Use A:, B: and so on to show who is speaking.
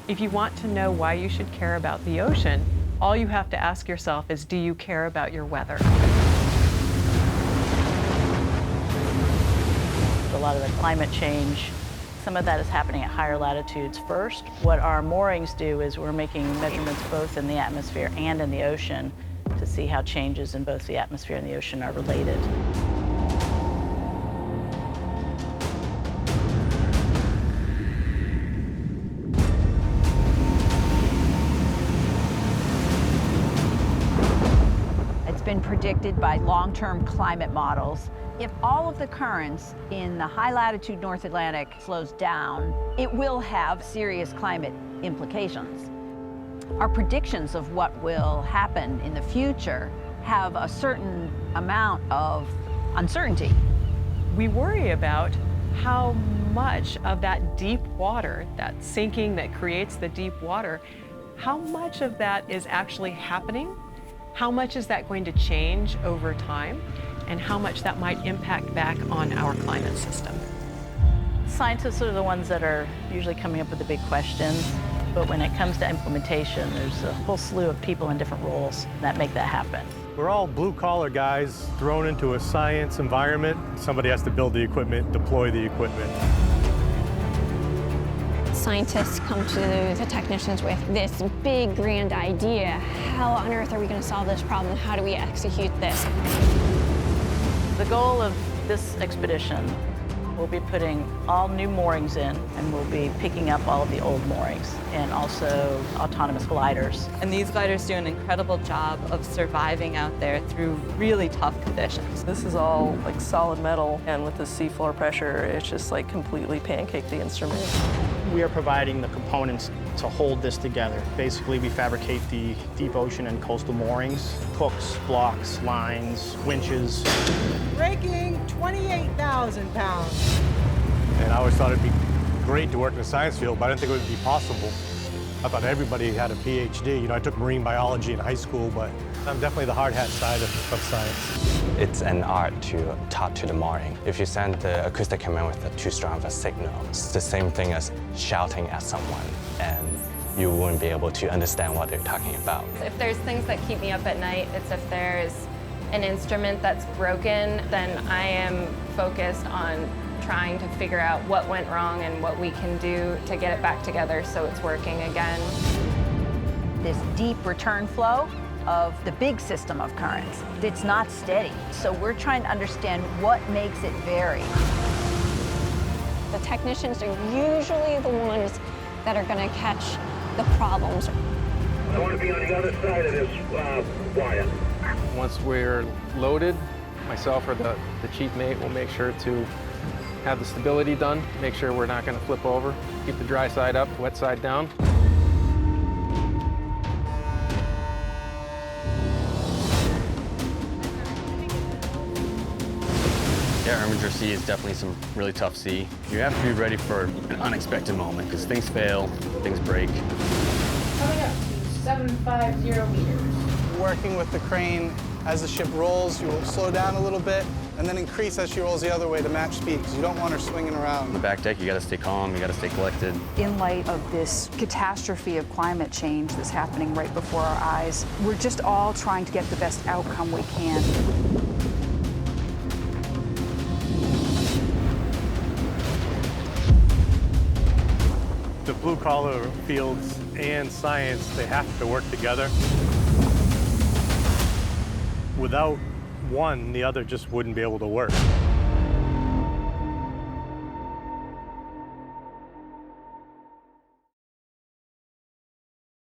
A: If you want to know why you should care about the ocean, all you have to ask yourself is, do you care about your weather?
B: A lot of the climate change, some of that is happening at higher latitudes first. What our moorings do is we're making measurements both in the atmosphere and in the ocean to see how changes in both the atmosphere and the ocean are related.
C: It's been predicted by long-term climate models. If all of the currents in the high-latitude North Atlantic slows down, it will have serious climate implications. Our predictions of what will happen in the future have a certain amount of uncertainty.
A: We worry about how much of that deep water, that sinking that creates the deep water, how much of that is actually happening? How much is that going to change over time? And how much that might impact back on our climate system.
B: Scientists are the ones that are usually coming up with the big questions, but when it comes to implementation, there's a whole slew of people in different roles that make that happen.
D: We're all blue-collar guys thrown into a science environment. Somebody has to build the equipment, deploy the equipment.
E: Scientists come to the technicians with this big, grand idea. How on earth are we going to solve this problem? How do we execute this?
B: The goal of this expedition, we'll be putting all new moorings in, and we'll be picking up all of the old moorings, and also autonomous gliders.
F: And these gliders do an incredible job of surviving out there through really tough conditions.
G: This is all like solid metal, and with the seafloor pressure, it's just like completely pancaked the instrument.
H: We are providing the components to hold this together. Basically, we fabricate the deep ocean and coastal moorings, hooks, blocks, lines, winches.
I: Breaking 28,000 pounds.
D: And I always thought it'd be great to work in the science field, but I didn't think it would be possible. I thought everybody had a PhD. You know, I took marine biology in high school, but I'm definitely the hard hat side of science.
J: It's an art to talk to the mooring. If you send the acoustic command with too strong of a signal, it's the same thing as shouting at someone, and you wouldn't be able to understand what they're talking about.
K: If there's things that keep me up at night, it's if there's an instrument that's broken, then I am focused on trying to figure out what went wrong and what we can do to get it back together so it's working again.
C: This deep return flow of the big system of currents, it's not steady. So we're trying to understand what makes it vary.
E: The technicians are usually the ones that are going to catch the problems.
L: I want to be on the other side of this wire.
M: Once we're loaded, myself or the chief mate will make sure to have the stability done, make sure we're not going to flip over, keep the dry side up, wet side down.
N: Yeah, Irminger Sea is definitely some really tough sea. You have to be ready for an unexpected moment because things fail, things break.
O: Coming up to 750 meters.
P: Working with the crane, as the ship rolls, you will slow down a little bit and then increase as she rolls the other way to match speed because you don't want her swinging around.
N: On the back deck, you got to stay calm, you got to stay collected.
Q: In light of this catastrophe of climate change that's happening right before our eyes, we're just all trying to get the best outcome we can.
D: The blue-collar fields and science, they have to work together. Without one, the other just wouldn't be able to work.